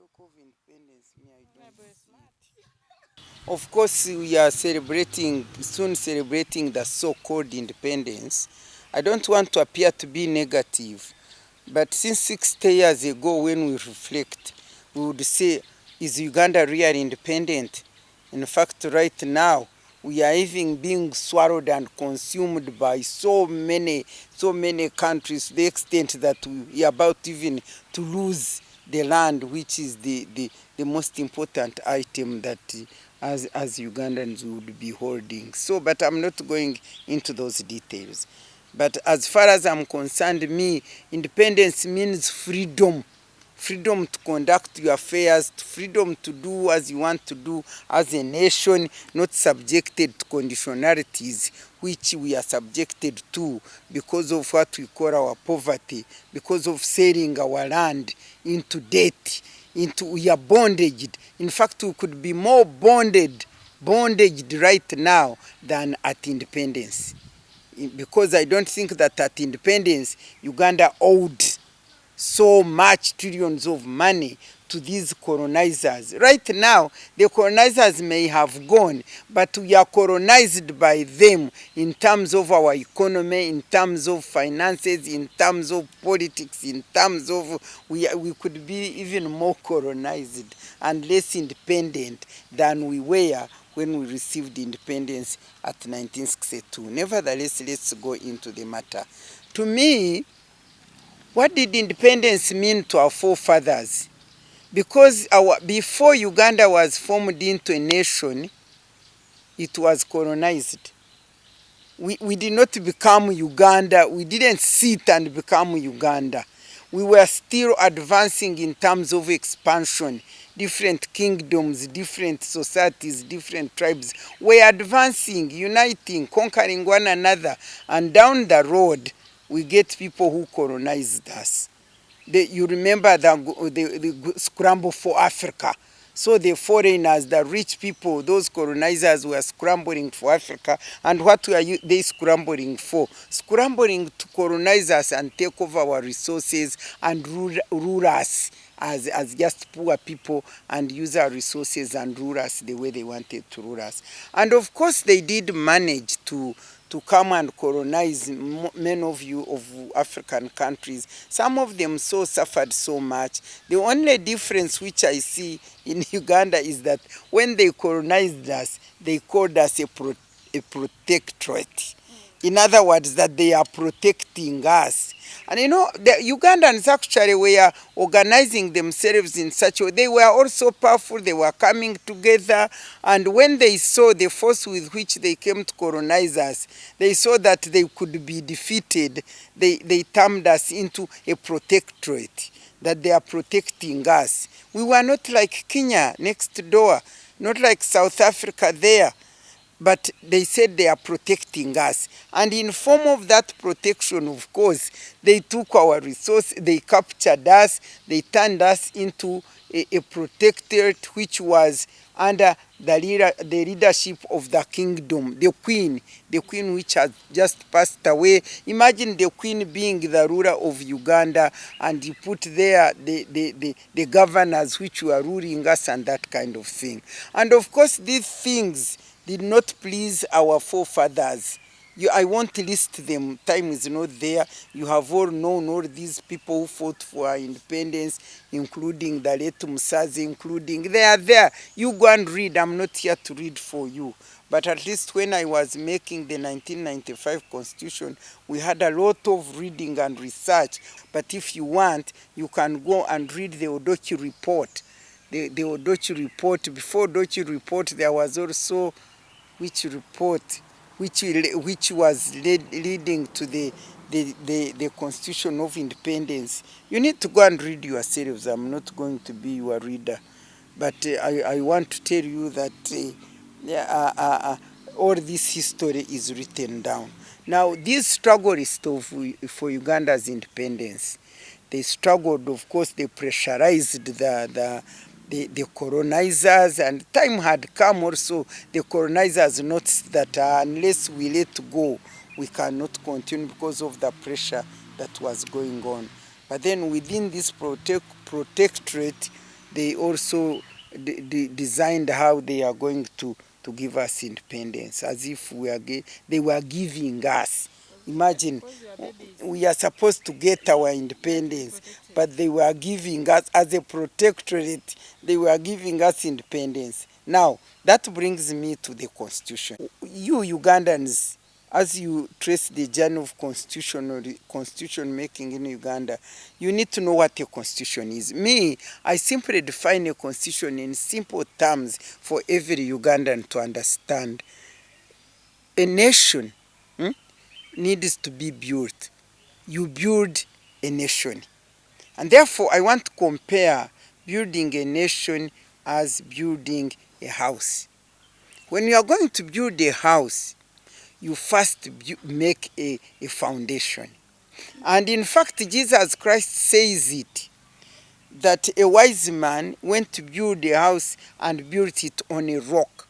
of independence, me, I don't see it. Of course, we are soon celebrating the so-called independence. I don't want to appear to be negative, but since 60 years ago, when we reflect, we would say, is Uganda really independent? In fact, right now, we are even being swallowed and consumed by so many countries, to the extent that we are about even to lose the land, which is the most important item that as Ugandans would be holding. So, but I'm not going into those details. But as far as I'm concerned, me, independence means freedom. Freedom to conduct your affairs, freedom to do as you want to do as a nation, not subjected to conditionalities which we are subjected to because of what we call our poverty, because of selling our land into debt, we are bondaged. In fact, we could be more bondaged right now than at independence. Because I don't think that at independence, Uganda owed so much trillions of money to these colonizers. Right now, the colonizers may have gone, but we are colonized by them in terms of our economy, in terms of finances, in terms of politics, in terms of, we could be even more colonized and less independent than we were when we received independence at 1962. Nevertheless, let's go into the matter. To me, what did independence mean to our forefathers? Because before Uganda was formed into a nation, it was colonized. We did not become Uganda. We didn't sit and become Uganda. We were still advancing in terms of expansion. Different kingdoms, different societies, different tribes were advancing, uniting, conquering one another. And down the road, we get people who colonized us. You remember the scramble for Africa. So the foreigners, the rich people, those colonizers were scrambling for Africa. And what were they scrambling for? Scrambling to colonize us and take over our resources and rule us as just poor people, and use our resources and rule us the way they wanted to rule us. And of course they did manage to come and colonize many of African countries. Some of them suffered so much. The only difference which I see in Uganda is that when they colonized us, they called us a protectorate. In other words, that they are protecting us. And you know, the Ugandans actually were organizing themselves in such a way. They were also powerful, they were coming together, and when they saw the force with which they came to colonize us, they saw that they could be defeated. They termed us into a protectorate, that they are protecting us. We were not like Kenya next door, not like South Africa there. But they said they are protecting us. And in form of that protection, of course, they took our resources, they captured us, they turned us into a protectorate which was under the leadership of the kingdom, the queen which has just passed away. Imagine the queen being the ruler of Uganda, and you put there the governors which were ruling us and that kind of thing. And of course, these things did not please our forefathers. I won't list them, time is not there. You have all known all these people who fought for our independence, including the late Musazi, including, they are there. You go and read, I'm not here to read for you. But at least when I was making the 1995 Constitution, we had a lot of reading and research. But if you want, you can go and read the Odochi report. The Odochi report. Before Odochi report, there was also which report, which was leading to the Constitution of Independence. You need to go and read yourselves. I'm not going to be your reader. But I want to tell you that all this history is written down. Now, this struggle is for Uganda's independence. They struggled, of course, they pressurized the colonizers, and time had come also. The colonizers noticed that unless we let go, we cannot continue because of the pressure that was going on. But then within this protectorate, they also designed how they are going to give us independence, as if they were giving us. Imagine, we are supposed to get our independence, but they were giving us, as a protectorate, they were giving us independence. Now, that brings me to the constitution. You Ugandans, as you trace the journey of constitution making in Uganda, you need to know what a constitution is. Me, I simply define a constitution in simple terms for every Ugandan to understand. A nation needs to be built. You build a nation. And therefore, I want to compare building a nation as building a house. When you are going to build a house, you first make a foundation. And in fact, Jesus Christ says it, that a wise man went to build a house and built it on a rock.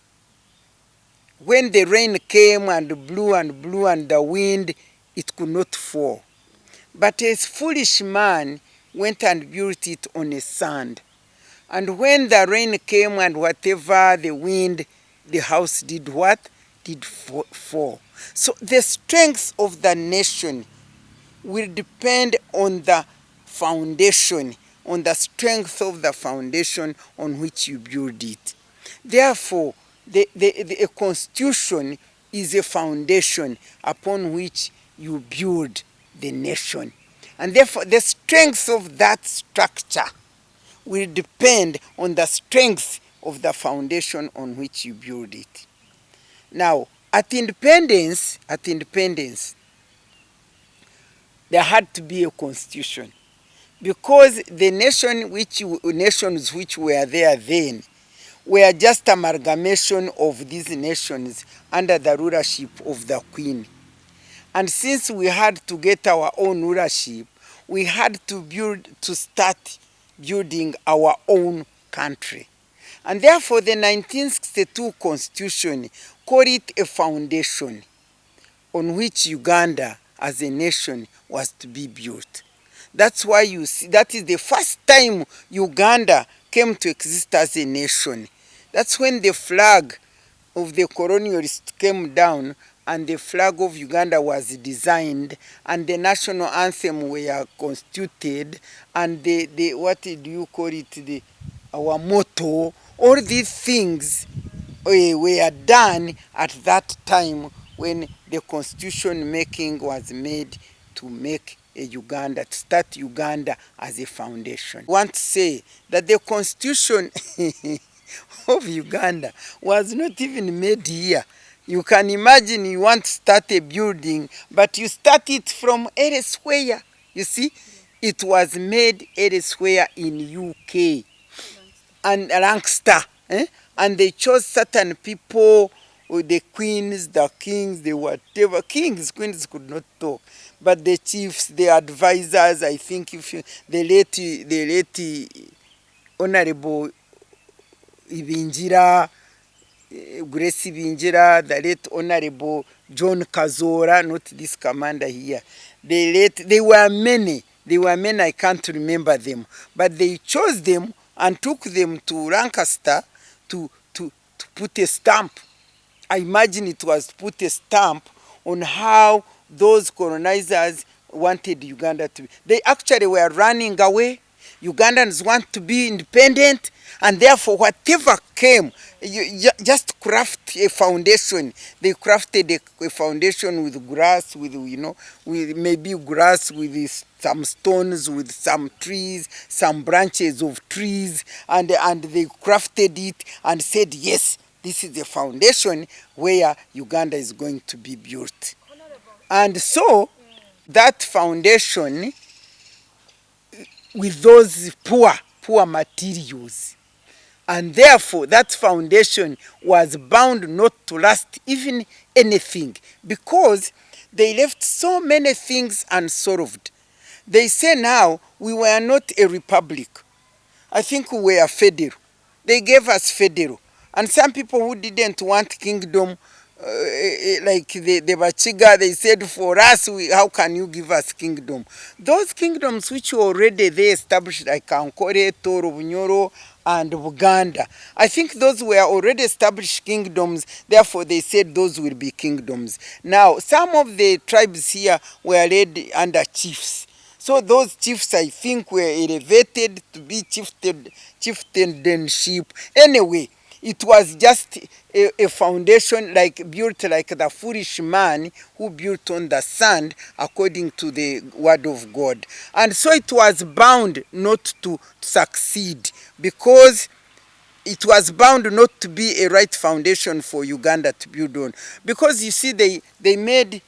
When the rain came and blew and the wind, it could not fall. But a foolish man went and built it on a sand. And when the rain came and whatever the wind, the house did what? Did fall. So the strength of the nation will depend on the foundation, on the strength of the foundation on which you build it. Therefore, a constitution is a foundation upon which you build the nation. And therefore, the strength of that structure will depend on the strength of the foundation on which you build it. Now, at independence, there had to be a constitution, because the nations which were there then were just amalgamation of these nations under the rulership of the Queen. And since we had to get our own rulership, we had to start building our own country. And therefore, the 1962 Constitution called it a foundation on which Uganda as a nation was to be built. That's why you see, that is the first time Uganda came to exist as a nation. That's when the flag of the colonialists came down and the flag of Uganda was designed and the national anthem were constituted and the what do you call it, our motto, all these things were done at that time when the constitution making was made to make a Uganda, to start Uganda as a foundation. I want to say that the constitution of Uganda was not even made here. You can imagine you want to start a building, but you start it from elsewhere. You see, it was made elsewhere in UK and Lancaster. And they chose certain people, the queens, the kings, the whatever. Queens could not talk. But the chiefs, the advisors, I think the late Honorable Ibingira, Grace Ibingira, the late Honorable John Kazora, not this commander here. They were many, I can't remember them. But they chose them and took them to Lancaster to put a stamp. I imagine it was to put a stamp on how those colonizers wanted Uganda to be. They actually were running away. Ugandans want to be independent, and therefore whatever came, you just craft a foundation. They crafted a foundation with grass, with maybe grass, with some stones, with some trees, some branches of trees, and they crafted it and said, yes, this is the foundation where Uganda is going to be built. And so that foundation, with those poor materials, and therefore that foundation was bound not to last even anything, because they left so many things unsolved. They say now we were not a republic. I think we were federal. They gave us federal. And some people who didn't want kingdom like the Bachiga, they said, for us, how can you give us kingdom? Those kingdoms which were already they established, like Ankole, Toro, Bunyoro, and Uganda, I think those were already established kingdoms, therefore they said those will be kingdoms. Now, some of the tribes here were led under chiefs. So those chiefs, I think, were elevated to be chieftainship. Anyway, it was just a foundation like built like the foolish man who built on the sand according to the word of God. And so it was bound not to succeed because it was bound not to be a right foundation for Uganda to build on. Because you see, they made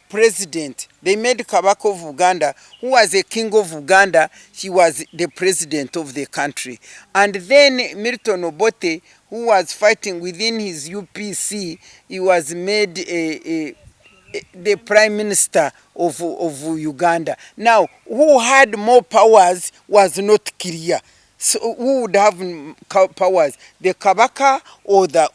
president. They made Kabaka of Uganda, who was a king of Uganda. He was the president of the country. And then Milton Obote, who was fighting within his UPC, he was made the prime minister of Uganda. Now, who had more powers was not clear. So who would have powers, the Kabaka or the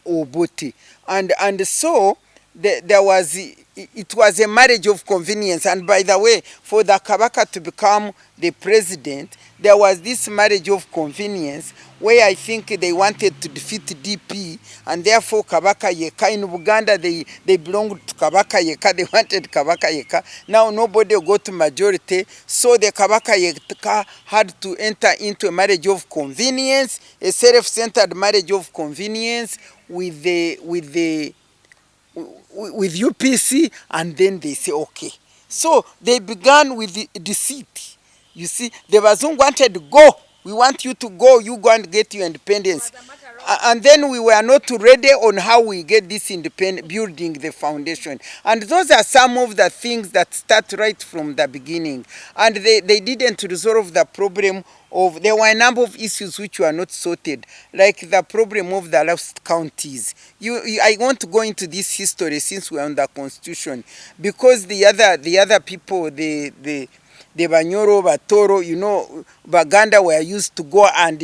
Obote? And so there was, it was a marriage of convenience. And by the way, for the Kabaka to become the president, there was this marriage of convenience where I think they wanted to defeat DP, and therefore Kabaka Yeka in Uganda, they belonged to Kabaka Yeka, they wanted Kabaka Yeka. Now nobody got majority, so the Kabaka Yeka had to enter into a marriage of convenience, a self-centered marriage of convenience with UPC, and then they say, okay. So they began with the deceit. You see, the Bazungu wanted to go. We want you to go. You go and get your independence. And then we were not ready on how we get this independent, building the foundation. And those are some of the things that start right from the beginning. And they didn't resolve the problem of, there were a number of issues which were not sorted, like the problem of the lost counties. I want to go into this history since we're on the constitution, because the other people, the Banyoro, Batoro, you know, Baganda were used to go and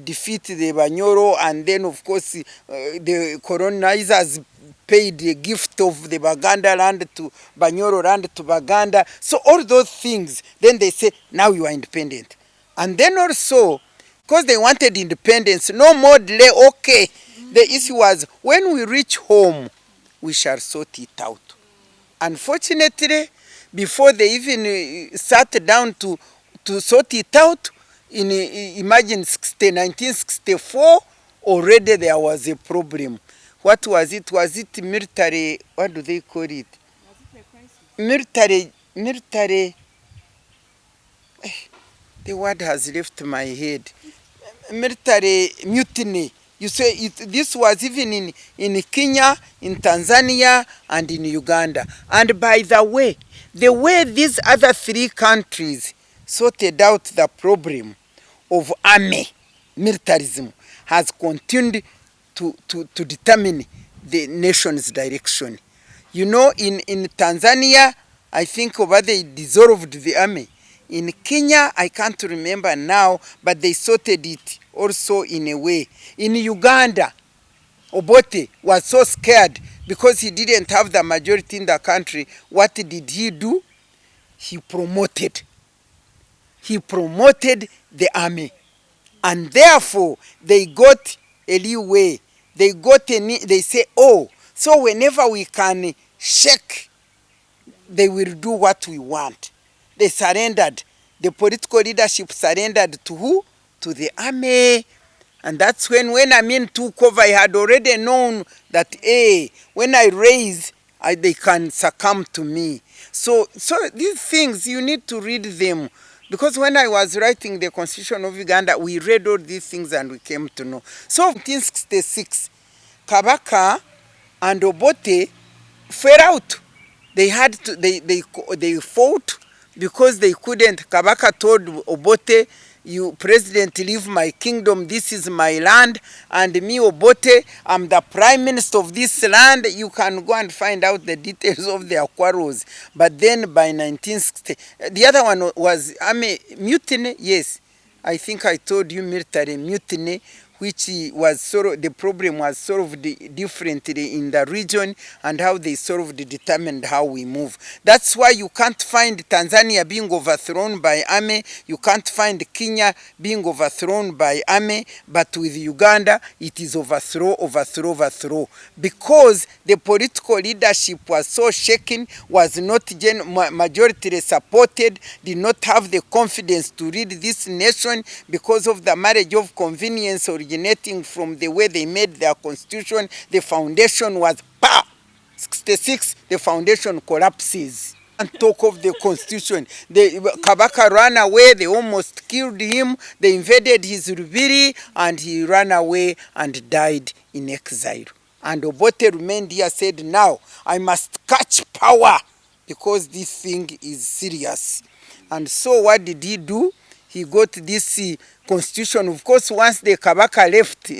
defeat the Banyoro, and then of course the colonizers paid the gift of the Baganda land to Banyoro land to Baganda. So all those things, then they say, now you are independent. And then also, because they wanted independence, no more delay, okay. The issue was, when we reach home, we shall sort it out. Unfortunately, before they even sat down to sort it out, imagine 1964, already there was a problem. What was it? Was it military? What do they call it? Military. The word has left my head. Military mutiny. You say this was even in Kenya, in Tanzania, and in Uganda. And by the way these other three countries sorted out the problem of army, militarism, has continued to determine the nation's direction. You know, in Tanzania, I think over they dissolved the army. In Kenya, I can't remember now, but they sorted it also in a way. In Uganda, Obote was so scared because he didn't have the majority in the country. What did he do? He promoted the army. And therefore, they got a leeway. They say, oh, so whenever we can shake, they will do what we want. They surrendered. The political leadership surrendered to who? To the army. And that's when Amin took over, I had already known that, hey, when I raise, they can succumb to me. So these things, you need to read them. Because when I was writing the Constitution of Uganda, we read all these things and we came to know. So 1966, Kabaka and Obote fell out. They had to, they fought because they couldn't. Kabaka told Obote, you president, leave my kingdom, this is my land, and me, Obote, I'm the prime minister of this land. You can go and find out the details of their quarrels. But then by 1960, the other one was, mutiny, yes. I think I told you military mutiny, which was the problem was solved differently in the region, and how they solved determined how we move. That's why you can't find Tanzania being overthrown by army, you can't find Kenya being overthrown by army, but with Uganda it is overthrow, because the political leadership was so shaken, was not majority supported, did not have the confidence to lead this nation because of the marriage of convenience originating from the way they made their constitution. The foundation was 66, the foundation collapses. And talk of the constitution. Kabaka ran away, they almost killed him, they invaded his rubiri, and he ran away and died in exile. And Obote remained here, said, now I must catch power because this thing is serious. And so what did he do? He got this constitution. Of course, once the Kabaka left,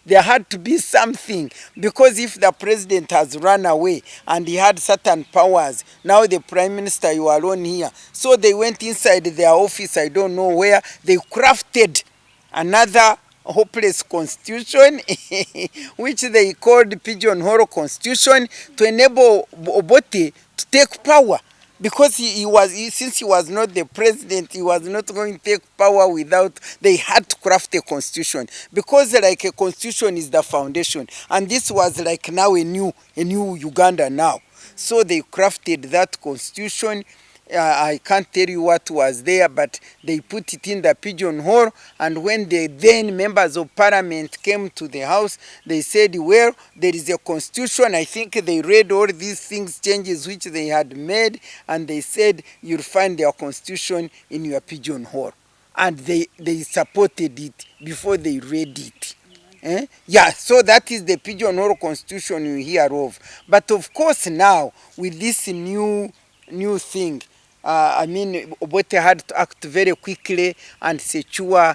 there had to be something, because if the president has run away and he had certain powers, now the prime minister, you are alone here. So they went inside their office, I don't know where, they crafted another hopeless constitution which they called pigeonhole constitution, to enable Obote to take power. Because since he was not the president, he was not going to take power without, they had to craft a constitution. Because like a constitution is the foundation, and this was like now a new Uganda now. So they crafted that constitution. I can't tell you what was there, but they put it in the pigeonhole, and when the then members of parliament came to the house, they said, well, there is a constitution. I think they read all these things, changes which they had made, and they said, you'll find their constitution in your pigeonhole. And they supported it before they read it. Yeah, so that is the pigeonhole constitution you hear of. But of course now, with this new thing, Obote had to act very quickly and secure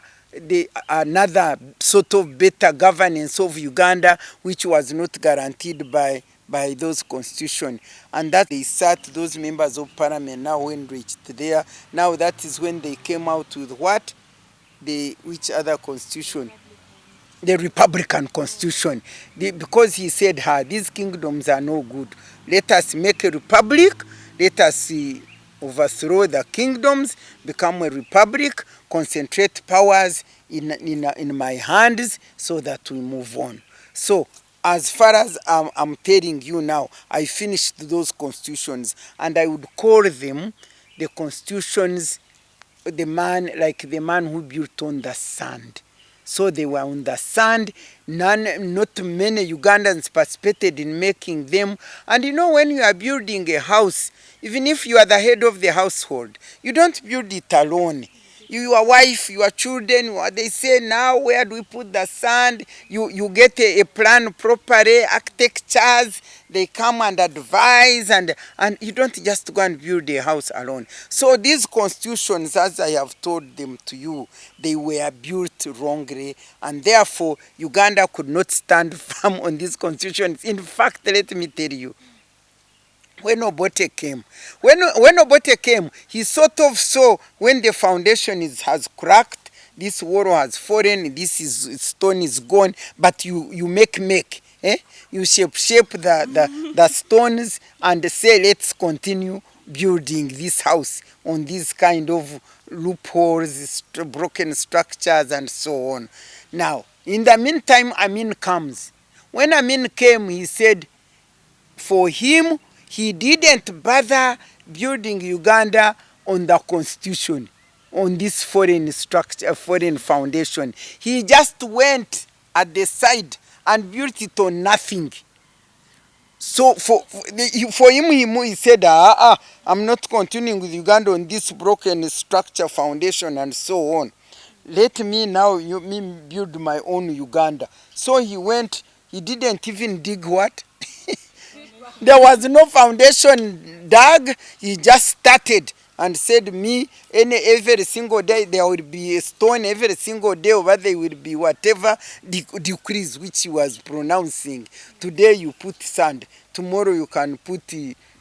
another sort of better governance of Uganda, which was not guaranteed by those constitution. And that they sat, those members of parliament, now when reached there, now that is when they came out with what? Which other constitution? The Republican Constitution. Because he said, these kingdoms are no good. Let us make a republic, let us overthrow the kingdoms, become a republic, concentrate powers in my hands, so that we move on. So as far as I'm telling you now, I finished those constitutions, and I would call them the constitutions, the man who built on the sand. So they were on the sand. Not many Ugandans participated in making them. And you know, when you are building a house, even if you are the head of the household, you don't build it alone. Your wife, your children, they say, now where do we put the sand? You get a plan properly, architectures, they come and advise, and you don't just go and build a house alone. So these constitutions, as I have told them to you, they were built wrongly, and therefore Uganda could not stand firm on these constitutions. In fact, let me tell you, when Obote came, he sort of saw when the foundation has cracked, this wall has fallen, stone is gone, but you make. You shape the stones and say, let's continue building this house on these kind of loopholes, broken structures, and so on. Now, in the meantime, Amin comes. When Amin came, he said, for him, he didn't bother building Uganda on the constitution, on this foreign structure, foreign foundation. He just went at the side and built it on nothing. So for him, he said, I'm not continuing with Uganda on this broken structure, foundation, and so on. Let me now build my own Uganda. So he went, he didn't even dig what? There was no foundation dug. He just started and said, every single day there will be a stone, every single day over there will be whatever decrees which he was pronouncing. Today you put sand, tomorrow you can put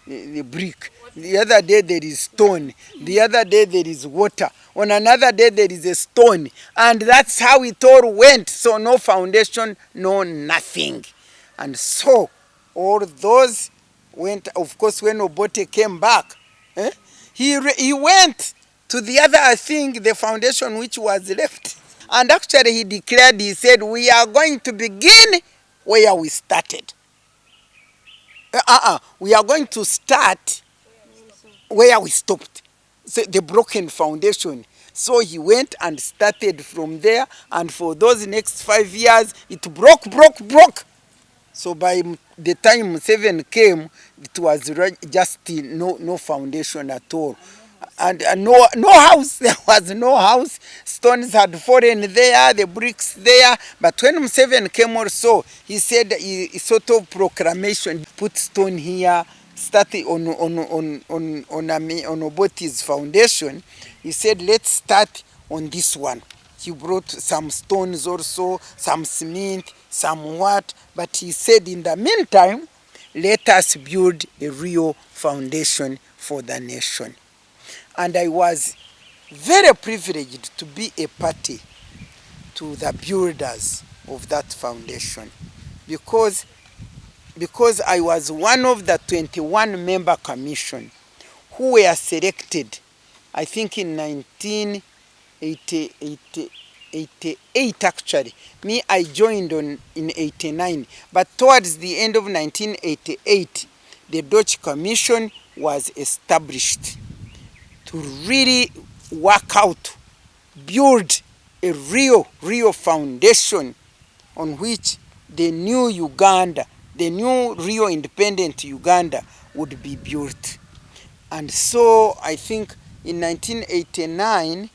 the brick. The other day there is stone. The other day there is water. On another day there is a stone. And that's how it all went. So no foundation, no nothing. And so all those went, of course, when Obote came back, he went to the other thing, the foundation which was left. And actually he declared, he said, we are going to begin where we started. We are going to start where we stopped, so the broken foundation. So he went and started from there, and for those next 5 years, it broke. So by the time Museveni came, it was just no foundation at all. And no house, there was no house. Stones had fallen there, the bricks there. But when Museveni came also, he said, he sort of proclamation, put stone here, started on Obote's foundation. He said, let's start on this one. He brought some stones also, some cement, some what. But he said, in the meantime, let us build a real foundation for the nation. And I was very privileged to be a party to the builders of that foundation, because I was one of the 21 member commission who were selected, I think in 1988 actually. Me, I joined in 89, but towards the end of 1988, the Dutch Commission was established to really work out, build a real foundation on which the new Uganda, the new real independent Uganda would be built. And so I think in 1989,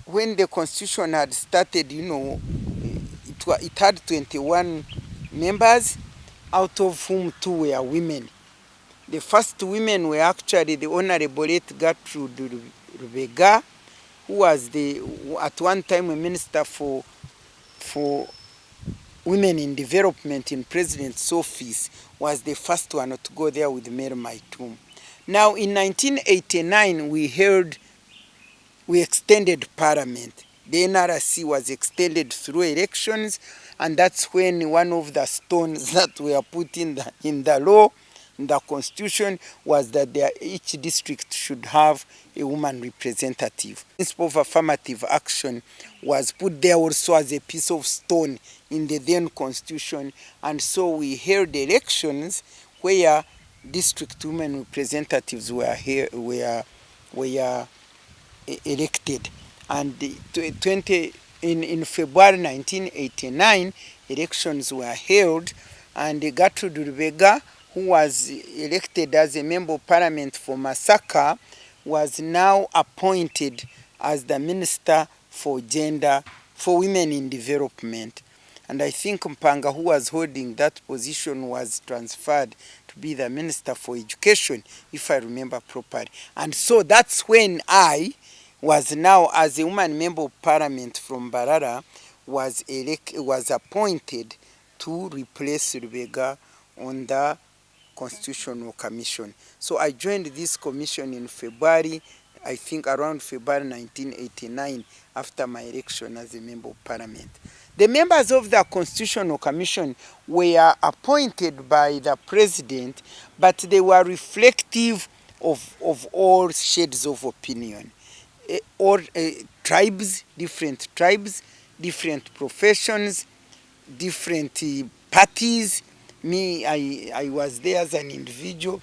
when the constitution had started, it had 21 members, out of whom 2 were women. The first women were actually the Honorable Gertrude Rubega, who was at one time a minister for women in development in President's office, was the first one to go there with Mary Maitum. Now in 1989 we extended parliament. The NRC was extended through elections, and that's when one of the stones that were put in the law, the constitution, was that each district should have a woman representative. The principle of affirmative action was put there also as a piece of stone in the then constitution, and so we held elections where district women representatives were elected. And in February 1989, elections were held, and Gertrude Rubega, who was elected as a member of parliament for Masaka, was now appointed as the Minister for Women in Development. And I think Mpanga, who was holding that position, was transferred to be the Minister for Education, if I remember properly. And so that's when I was now, as a woman member of parliament from Barara, was appointed to replace Rubega on the Constitutional Commission. So I joined this commission in February, I think around February 1989, after my election as a member of parliament. The members of the Constitutional Commission were appointed by the president, but they were reflective of all shades of opinion. All tribes, different professions, different parties. Me, I was there as an individual.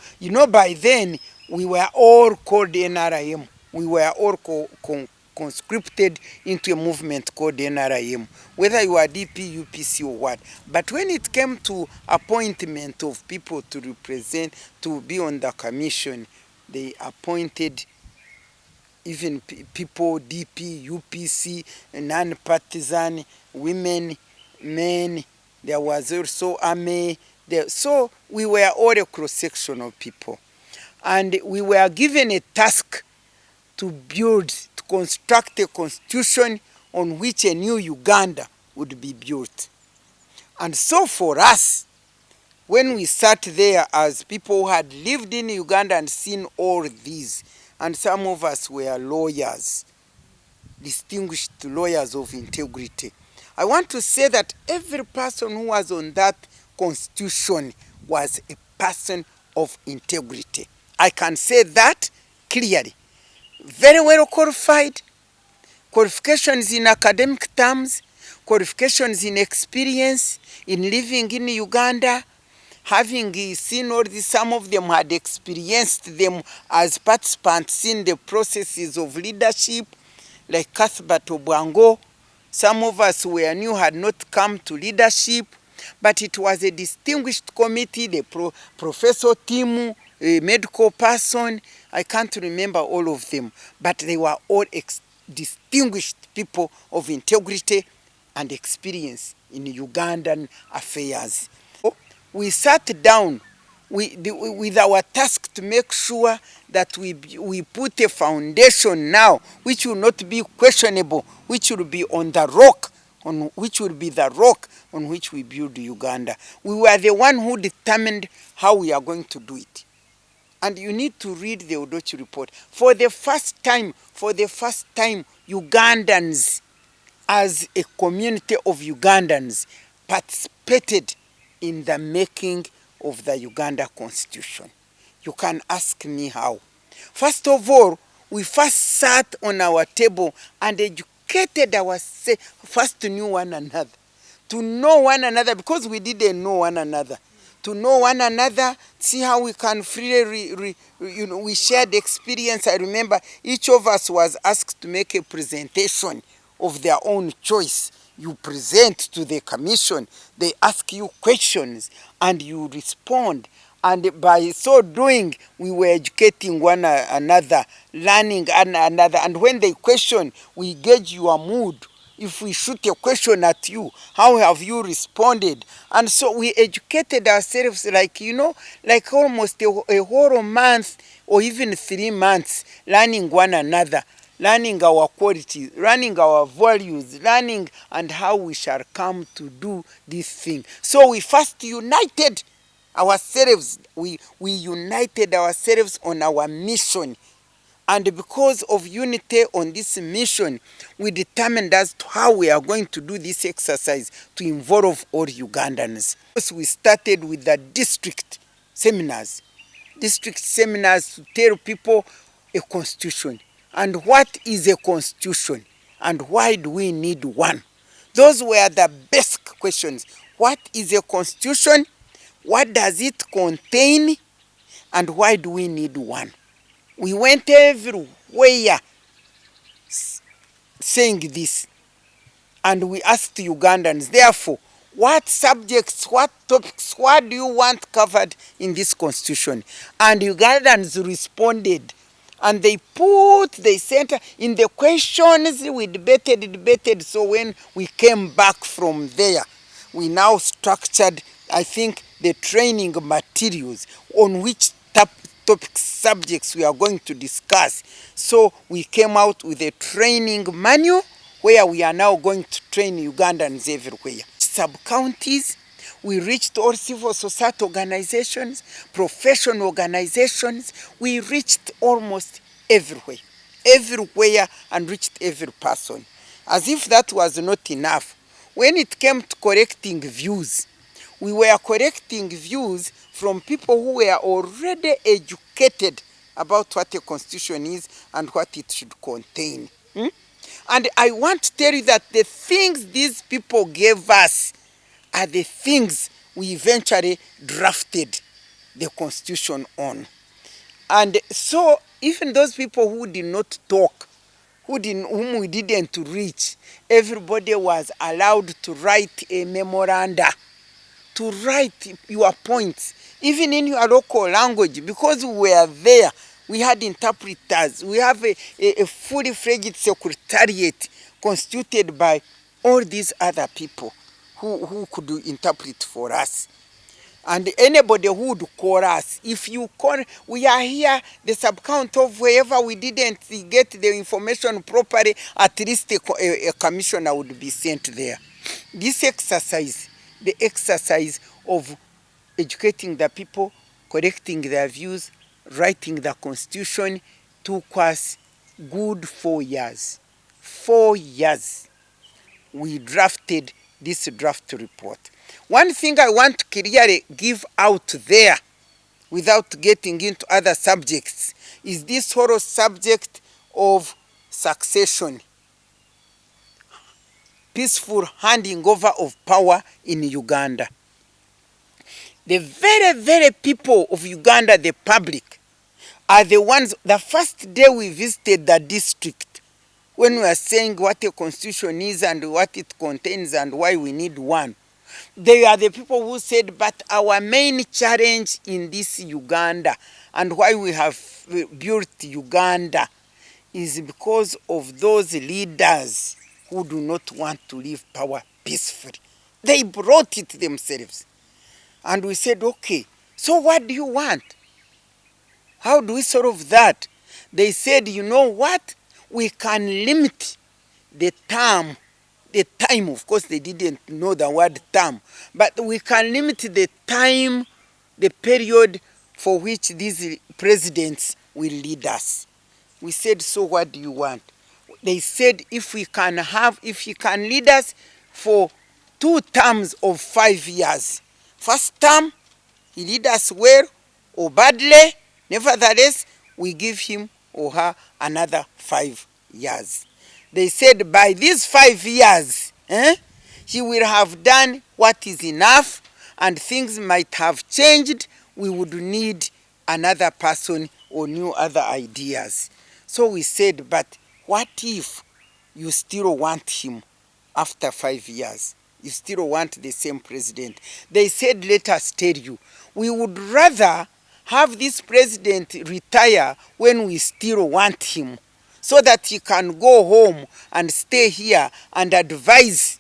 By then, we were all called NRIM. We were all conscripted into a movement called NRIM, whether you are DP, UPC, or what. But when it came to appointment of people to represent, to be on the commission, they appointed even people, DP, UPC, non-partisan, women, men. There was also army. So we were all a cross-section of people. And we were given a task to construct a constitution on which a new Uganda would be built. And so for us, when we sat there as people who had lived in Uganda and seen all these, and some of us were lawyers, distinguished lawyers of integrity, I want to say that every person who was on that constitution was a person of integrity. I can say that clearly. Very well qualified, qualifications in academic terms, qualifications in experience, in living in Uganda, having seen all this. Some of them had experienced them as participants in the processes of leadership, like Cuthbert Obwango. Some of us were new, had not come to leadership, but it was a distinguished committee, the Professor Timu, a medical person, I can't remember all of them, but they were all distinguished people of integrity and experience in Ugandan affairs. We sat down with our task to make sure that we put a foundation now which will not be questionable, which will be on the rock, which will be the rock on which we build Uganda. We were the one who determined how we are going to do it. And you need to read the Odochi report. For the first time, Ugandans, as a community of Ugandans, participated in the making of the Uganda Constitution. You can ask me how. First of all, we first sat on our table and educated ourselves, first to know one another. To know one another, because we didn't know one another. To know one another, see how we can freely, we shared experience. I remember each of us was asked to make a presentation of their own choice. You present to the commission, they ask you questions, and you respond. And by so doing, we were educating one another, learning one another. And when they question, we gauge your mood. If we shoot a question at you, how have you responded? And so we educated ourselves like, like almost a whole month or even 3 months, learning one another, learning our qualities, learning our values, learning and how we shall come to do this thing. So we first united ourselves. We united ourselves on our mission. And because of unity on this mission, we determined as to how we are going to do this exercise to involve all Ugandans. We started with the district seminars to tell people a constitution. And what is a constitution? And why do we need one? Those were the basic questions. What is a constitution? What does it contain? And why do we need one? We went everywhere saying this. And we asked Ugandans, therefore, what subjects, what topics, what do you want covered in this constitution? And Ugandans responded. And they sent in the questions, we debated. So when we came back from there, we now structured, I think, the training materials on which topics, subjects we are going to discuss. So we came out with a training manual where we are now going to train Ugandans everywhere. Sub-counties, we reached all civil society organizations, professional organizations. We reached almost everywhere and reached every person. As if that was not enough. When it came to correcting views, we were correcting views from people who were already educated about what a constitution is and what it should contain. And I want to tell you that the things these people gave us are the things we eventually drafted the constitution on. And so even those people who did not talk, whom we didn't reach, everybody was allowed to write a memoranda, to write your points, even in your local language, because we were there. We had interpreters. We have a fully fledged secretariat constituted by all these other people who could interpret for us. And anybody who would call us, if you call, we are here, the sub-count of wherever we didn't get the information properly, at least a commissioner would be sent there. This exercise, the exercise of educating the people, collecting their views, writing the constitution took us good 4 years. 4 years we drafted this draft report. One thing I want to clearly give out there, without getting into other subjects, is this whole subject of succession, peaceful handing over of power in Uganda. The very, very people of Uganda, the public, are the ones, the first day we visited the district, when we were saying what a constitution is and what it contains and why we need one, they are the people who said, but our main challenge in this Uganda and why we have built Uganda is because of those leaders who do not want to leave power peacefully. They brought it themselves. And we said, okay, so what do you want? How do we solve that? They said, you know what? We can limit the term, the time. Of course, they didn't know the word term, but we can limit the time, the period for which these presidents will lead us. We said, so what do you want? They said, if he can lead us for 2 terms of 5 years. First term, he lead us well or badly. Nevertheless, we give him or her another 5 years. They said by these 5 years, he will have done what is enough and things might have changed. We would need another person or new other ideas. So we said, but what if you still want him after 5 years? You still want the same president. They said, let us tell you, we would rather have this president retire when we still want him, so that he can go home and stay here and advise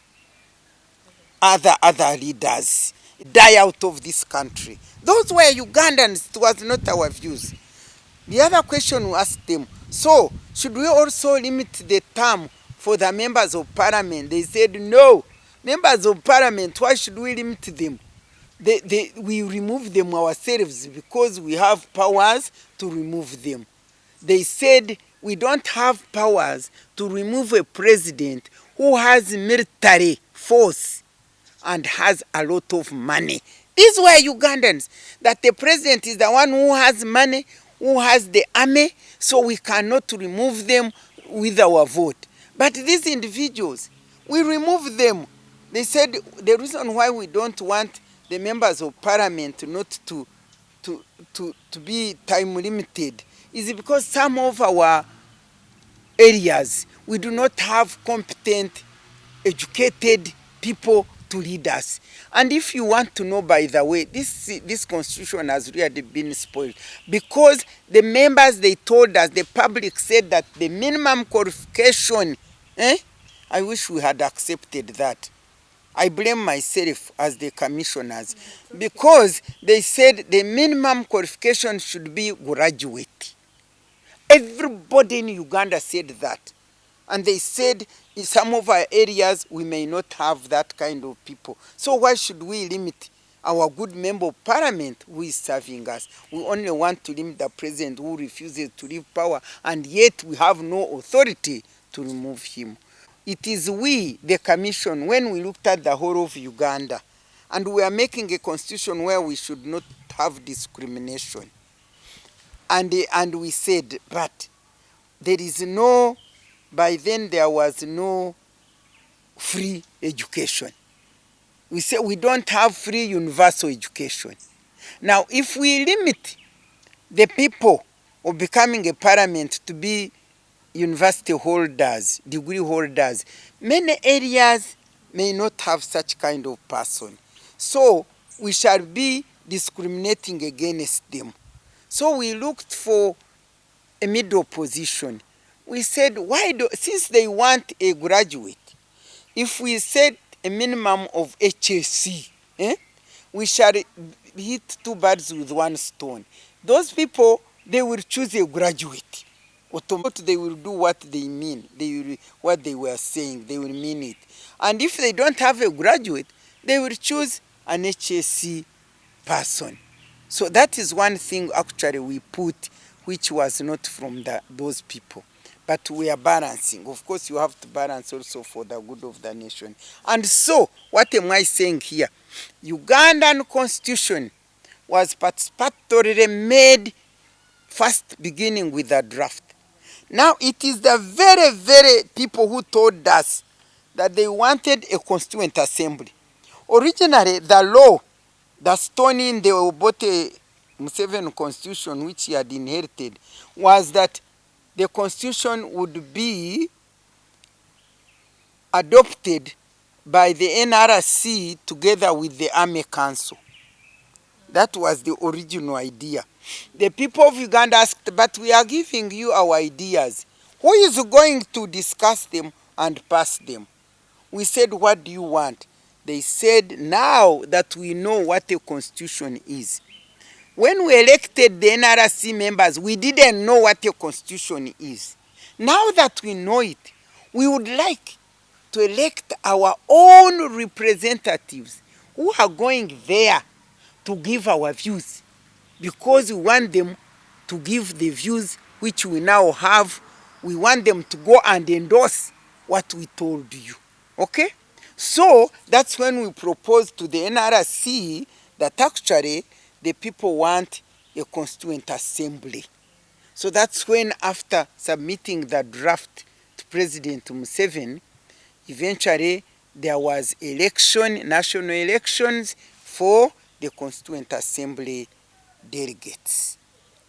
other leaders, die out of this country. Those were Ugandans, it was not our views. The other question we asked them, so should we also limit the term for the members of parliament? They said, no. Members of parliament, why should we limit them? We remove them ourselves because we have powers to remove them. They said we don't have powers to remove a president who has military force and has a lot of money. These were Ugandans, that the president is the one who has money, who has the army, so we cannot remove them with our vote. But these individuals, we remove them. They said the reason why we don't want the members of parliament not to be time limited is because some of our areas we do not have competent, educated people to lead us. And if you want to know, by the way, this constitution has really been spoiled because the members, they told us, the public said that the minimum qualification, I wish we had accepted that. I blame myself as the commissioners because they said the minimum qualification should be graduate. Everybody in Uganda said that. And they said in some of our areas we may not have that kind of people. So why should we limit our good member of parliament who is serving us? We only want to limit the president who refuses to leave power, and yet we have no authority to remove him. It is we, the commission, when we looked at the whole of Uganda, and we are making a constitution where we should not have discrimination. And we said, but there is no, by then there was no free education. We say we don't have free universal education. Now, if we limit the people of becoming a parliament to be university holders, degree holders, many areas may not have such kind of person. So we shall be discriminating against them. So we looked for a middle position. We said, since they want a graduate, if we set a minimum of HSC, we shall hit 2 birds with 1 stone. Those people, they will choose a graduate. They will do what they mean. What they were saying, they will mean it. And if they don't have a graduate, they will choose an HSC person. So that is one thing actually we put, which was not from those people. But we are balancing. Of course, you have to balance also for the good of the nation. And so, what am I saying here? Ugandan constitution was participatory made first beginning with the draft. Now, it is the very people who told us that they wanted a constituent assembly. Originally, the law, the stoning the Obote Museveni constitution, which he had inherited, was that the constitution would be adopted by the NRC together with the Army Council. That was the original idea. The people of Uganda asked, but we are giving you our ideas. Who is going to discuss them and pass them? We said, what do you want? They said, now that we know what a constitution is. When we elected the NRC members, we didn't know what a constitution is. Now that we know it, we would like to elect our own representatives who are going there to give our views, because we want them to give the views which we now have. We want them to go and endorse what we told you. Okay? So that's when we proposed to the NRC that actually the people want a constituent assembly. So that's when, after submitting the draft to President Museveni, eventually there was election, national elections for the constituent assembly delegates.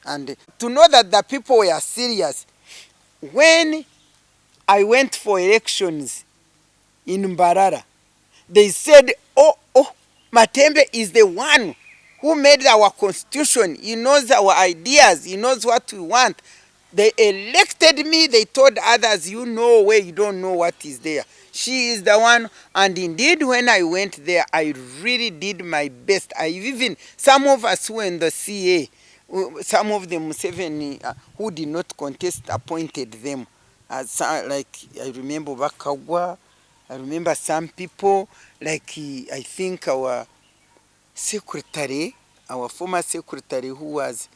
And to know that the people were serious, when I went for elections in Mbarara, they said, oh, Matembe is the one who made our constitution. He knows our ideas. He knows what we want. They elected me. They told others, you know where you don't know what is there. She is the one. And indeed, when I went there, I really did my best. Some of us who were in the CA, some of them, who did not contest, appointed them. Like, I remember Bakagwa. I remember some people, like I think our secretary, our former secretary, who was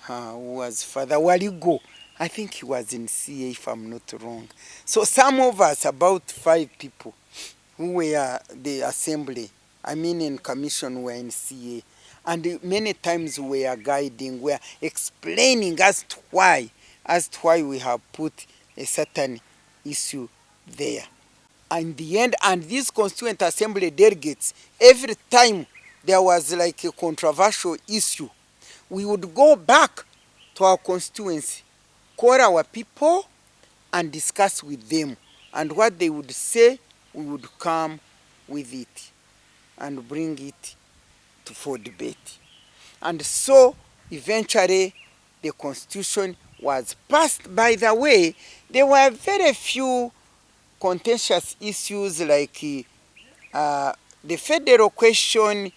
Father Waligo. I think he was in CA, if I'm not wrong. So some of us, about 5 people who were the assembly, in commission, were in CA. And many times we are guiding, we are explaining as to why we have put a certain issue there. In the end, and these constituent assembly delegates, every time there was like a controversial issue, we would go back to our constituency, call our people and discuss with them. And what they would say, we would come with it and bring it for debate. And so eventually the constitution was passed. By the way, there were very few contentious issues, like the federal question,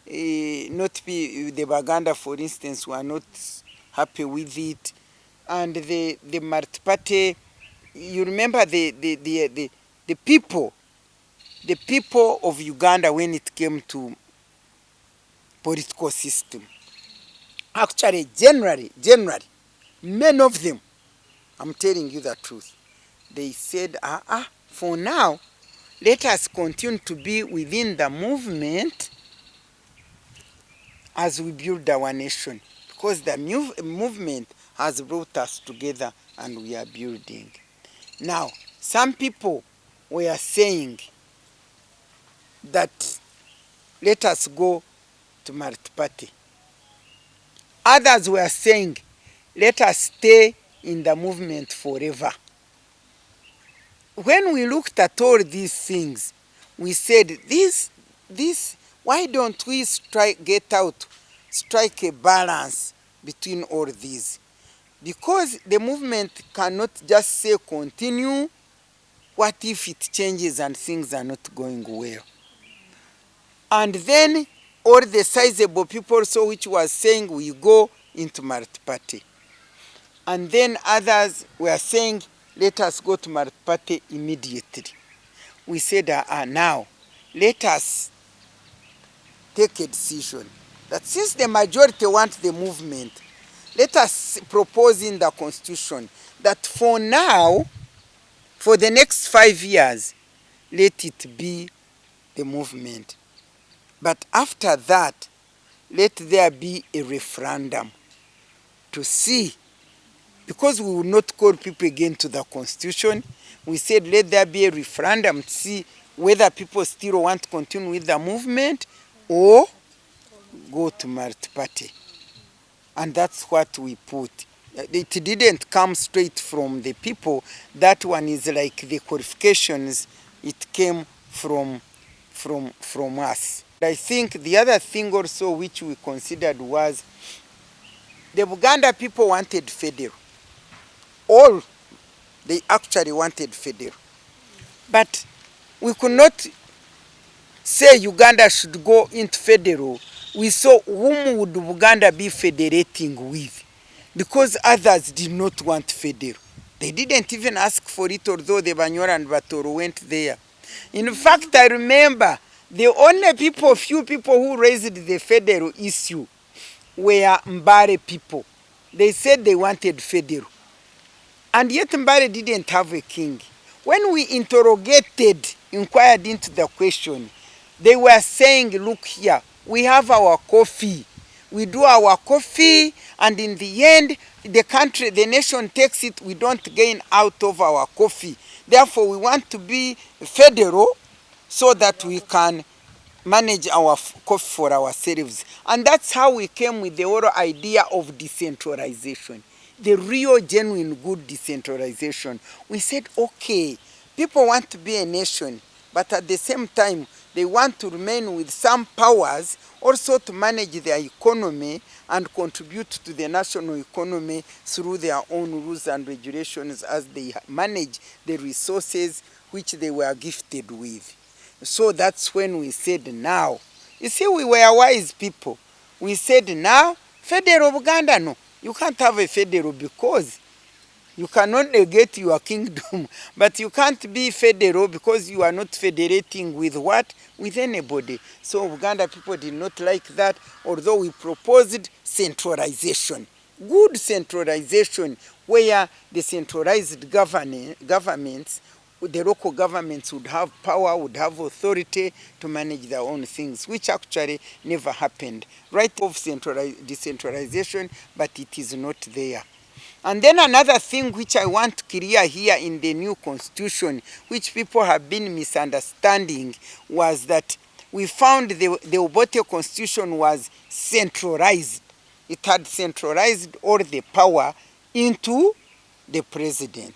not be the Baganda, for instance, were not happy with it, and the multi-party. You remember the people of Uganda, when it came to political system. Actually, generally, many of them, I'm telling you the truth, they said, for now, let us continue to be within the movement as we build our nation, because the movement has brought us together and we are building. Now, some people were saying that let us go to multi-party. Others were saying, let us stay in the movement forever. When we looked at all these things, we said, why don't we strike a balance between all these? Because the movement cannot just say continue. What if it changes and things are not going well? And then all the sizable people also, which was saying we go into multi-party. And then others were saying, let us go to multi-party immediately. We said, now, let us take a decision. that since the majority want the movement, let us propose in the constitution that for now, for the next 5 years, let it be the movement. But after that, let there be a referendum to see, because we will not call people again to the constitution. We said let there be a referendum to see whether people still want to continue with the movement or go to multi-party. And that's what we put. It didn't come straight from the people. That one is like the qualifications. It came from us. I think the other thing also which we considered was the Uganda people wanted federal. All they actually wanted federal. But we could not say Uganda should go into federal. We saw whom would Uganda be federating with, because others did not want federal. They didn't even ask for it, although the Banyora and Batoro went there. In fact, I remember the only few people who raised the federal issue were Mbare people. They said they wanted federal. And yet Mbare didn't have a king. When we inquired into the question, they were saying, look here, we have our coffee. We do our coffee, and in the end, the nation takes it, we don't gain out of our coffee. Therefore, we want to be federal so that we can manage our coffee for ourselves. And that's how we came with the whole idea of decentralization. The real, genuine, good decentralization. We said, okay, people want to be a nation, but at the same time, they want to remain with some powers also to manage their economy and contribute to the national economy through their own rules and regulations as they manage the resources which they were gifted with. So that's when we said now. You see, we were wise people. We said now, federal Uganda, no. You can't have a federal because you cannot negate your kingdom, but you can't be federal because you are not federating with what? With anybody. So Uganda people did not like that, although we proposed centralization. Good centralization, where the centralized governments, the local governments would have power, would have authority to manage their own things, which actually never happened. Right of decentralization, but it is not there. And then another thing which I want to clear here in the new constitution, which people have been misunderstanding, was that we found the Obote constitution was centralized. It had centralized all the power into the president.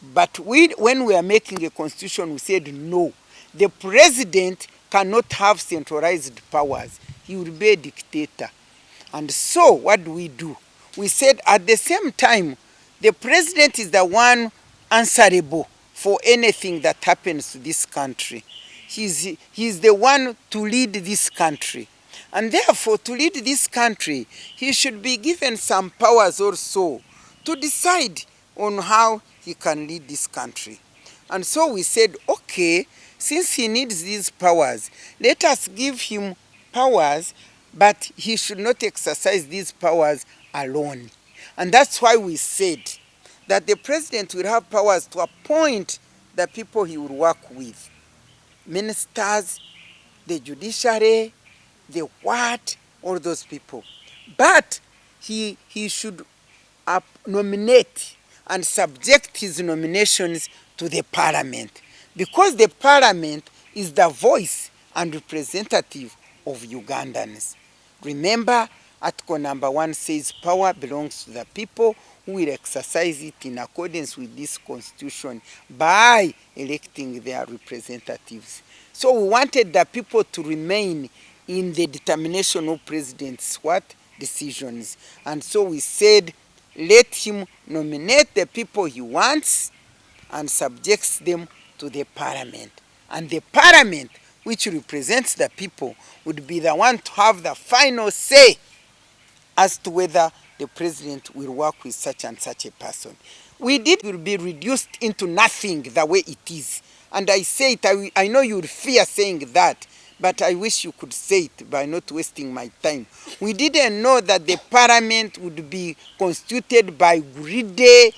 But when we are making a constitution, we said no. The president cannot have centralized powers. He will be a dictator. And so what do? We said at the same time, the president is the one answerable for anything that happens to this country. He's the one to lead this country. And therefore, to lead this country, he should be given some powers also to decide on how he can lead this country. And so we said, okay, since he needs these powers, let us give him powers, but he should not exercise these powers alone. And that's why we said that the president will have powers to appoint the people he will work with. Ministers, the judiciary, the what, all those people. But he should nominate and subject his nominations to the parliament, because the parliament is the voice and representative of Ugandans. Remember, Article number 1 says power belongs to the people, who will exercise it in accordance with this constitution by electing their representatives. So we wanted the people to remain in the determination of president's decisions. And so we said, let him nominate the people he wants and subjects them to the parliament. And the parliament, which represents the people, would be the one to have the final say as to whether the president will work with such and such a person. It will be reduced into nothing the way it is. And I say it, I know you will fear saying that, but I wish you could say it by not wasting my time. We didn't know that the parliament would be constituted by greedy,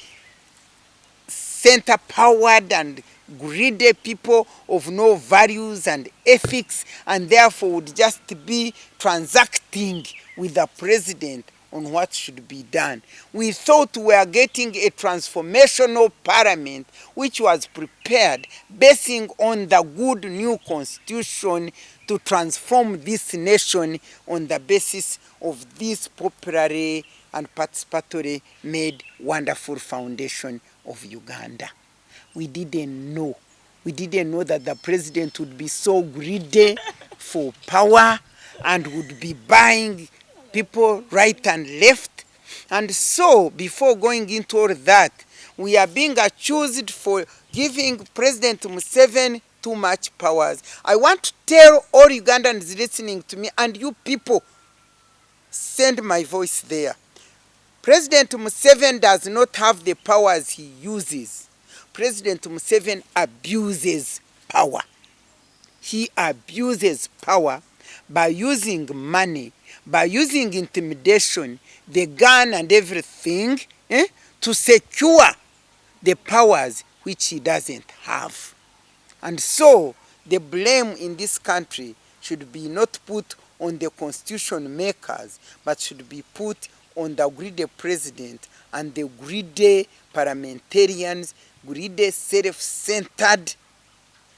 center-powered and greedy people of no values and ethics, and therefore would just be transacting with the president on what should be done. We thought we were getting a transformational parliament which was prepared basing on the good new constitution to transform this nation on the basis of this popularly and participatory made wonderful foundation of Uganda. We didn't know. We didn't know that the president would be so greedy for power and would be buying people right and left. And so, before going into all that, we are being accused for giving President Museveni too much powers. I want to tell all Ugandans listening to me, and you people, send my voice there. President Museveni does not have the powers he uses. President Museveni abuses power. He abuses power by using money, by using intimidation, the gun and everything, to secure the powers which he doesn't have. And so the blame in this country should be not put on the constitution makers, but should be put on the greedy president and the greedy parliamentarians, greedy self-centered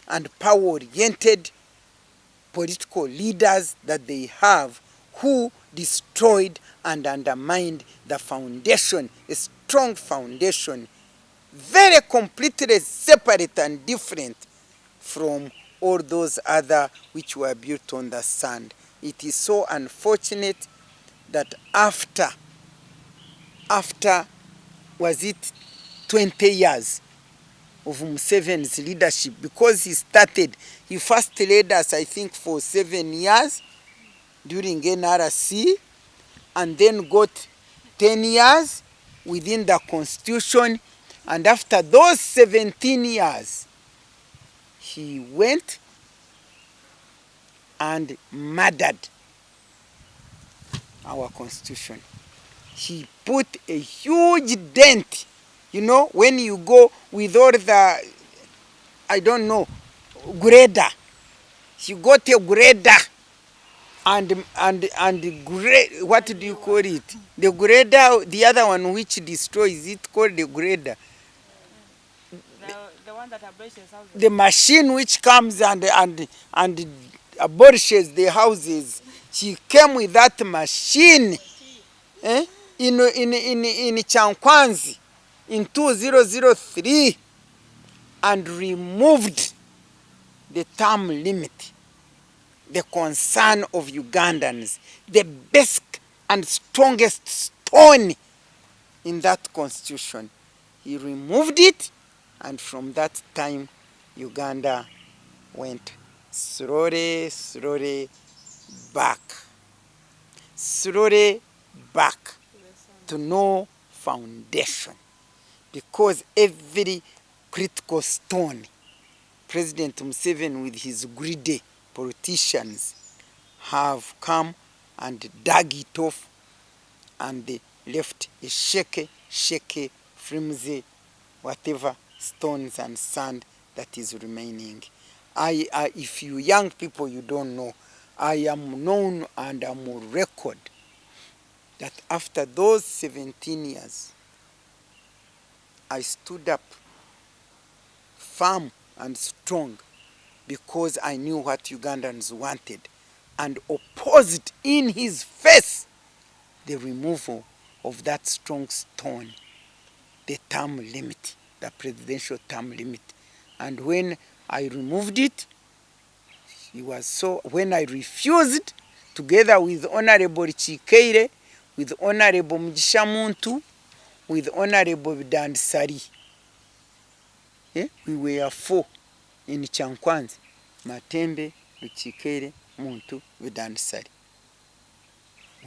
and power-oriented political leaders that they have, who destroyed and undermined the foundation, a strong foundation, very completely separate and different from all those other which were built on the sand. It is so unfortunate that after was it 20 years of Museveni's leadership, because he first led us, I think, for 7 years during NRC, and then got 10 years within the constitution, and after those 17 years, he went and murdered our constitution. He put a huge dent. You know, when you go with all the, I don't know, grader, he got a grader and what do you call it? The grader, the other one which destroys, it called the grader. The one that abolishes houses. The machine which comes and abolishes the houses. He came with that machine in Chankwanzi in 2003 and removed the term limit, the concern of Ugandans, the best and strongest stone in that constitution. He removed it, and from that time, Uganda went slowly back to no foundation, because every critical stone, President Museveni with his greedy politicians have come and dug it off, and they left a shaky, flimsy, whatever stones and sand that is remaining. If you young people, you don't know, I am known and I'm on record that after those 17 years, I stood up firm and strong because I knew what Ugandans wanted and opposed in his face the removal of that strong stone, the term limit, the presidential term limit. And when I removed it, he was so, when I refused, together with Honorable Chikeire, with Honorable Mugisha Muntu, with Honorable Dansari, we were 4 in Chankwanzi: Matembe, Chikeire, Muntu, Dansari.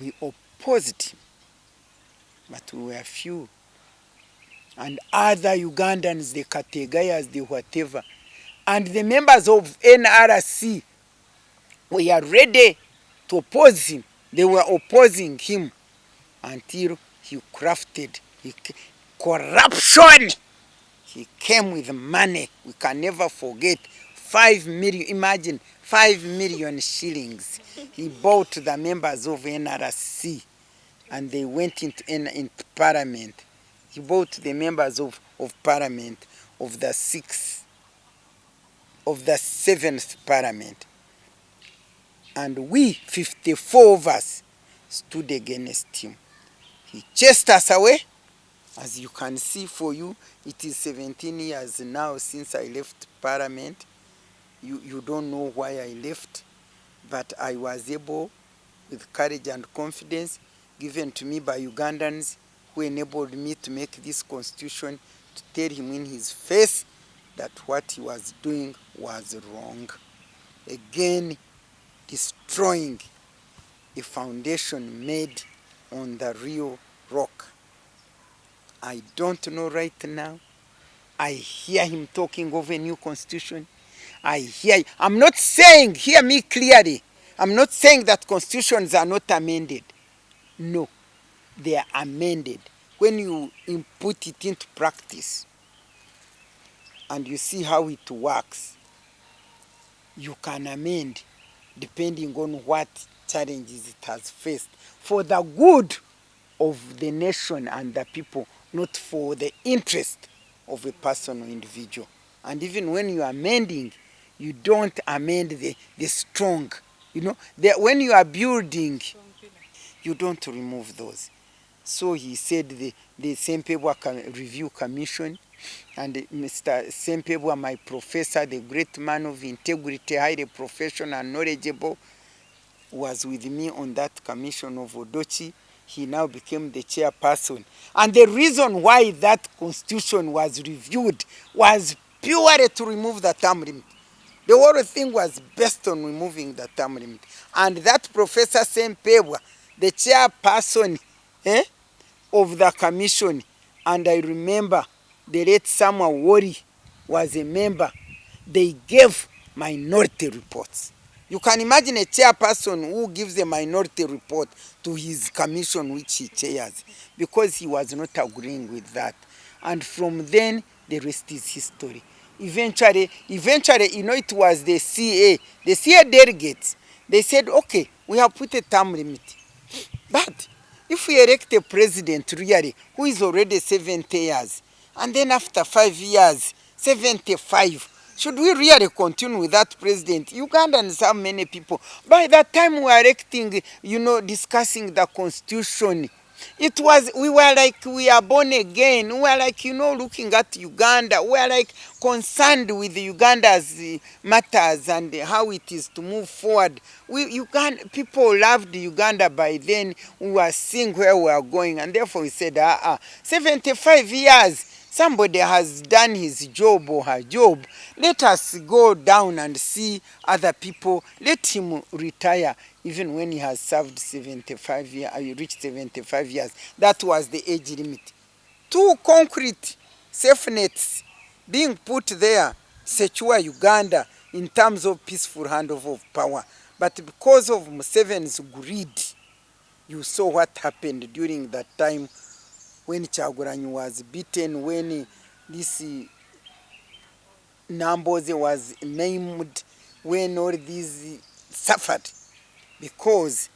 We opposed him, but we were few. And other Ugandans, the Kategayas, the whatever, and the members of NRC were ready to oppose him. They were opposing him until he crafted corruption. He came with money. We can never forget. 5 million, imagine 5 million shillings. He bought the members of NRC and they went into parliament. He bought the members of parliament of the 7th parliament. And we, 54 of us, stood against him. He chased us away. As you can see for you, it is 17 years now since I left parliament. You don't know why I left, but I was able, with courage and confidence given to me by Ugandans who enabled me to make this constitution, to tell him in his face that what he was doing was wrong. Again, destroying a foundation made on the real rock. I don't know right now. I hear him talking of a new constitution. I'm not saying, hear me clearly, I'm not saying that constitutions are not amended. No, they are amended. When you input it into practice and you see how it works, you can amend depending on what challenges it has faced for the good of the nation and the people, not for the interest of a person or individual. And even when you are amending, you don't amend the strong. You know, when you are building, you don't remove those. So he said the Sempebwa Review Commission, and Mr. Sempebwa, my professor, the great man of integrity, highly professional and knowledgeable, was with me on that commission of Odochi. He now became the chairperson. And the reason why that constitution was reviewed was purely to remove the term limit. The whole thing was based on removing the term limit. And that Professor Sempebwa, the chairperson of the commission, and I remember the late Samuel Wori was a member, they gave minority reports. You can imagine a chairperson who gives a minority report to his commission which he chairs, because he was not agreeing with that. And from then, the rest is history. Eventually, it was the CA delegates. They said, okay, we have put a term limit. But if we elect a president really who is already 70 years, and then after 5 years, 75, should we really continue with that president? Ugandans have many people. By that time we were electing, discussing the constitution, we were like we are born again. We were like, looking at Uganda. We were like concerned with Uganda's matters and how it is to move forward. People loved Uganda by then. We were seeing where we are going, and therefore we said, 75 years. Somebody has done his job or her job. Let us go down and see other people. Let him retire even when he has served 75 years, he reached 75 years. That was the age limit. 2 concrete safe nets being put there secure Uganda in terms of peaceful handover of power. But because of Museveni's greed, you saw what happened during that time when Kyagulanyi was beaten, when this Namboze was maimed, when all these suffered, because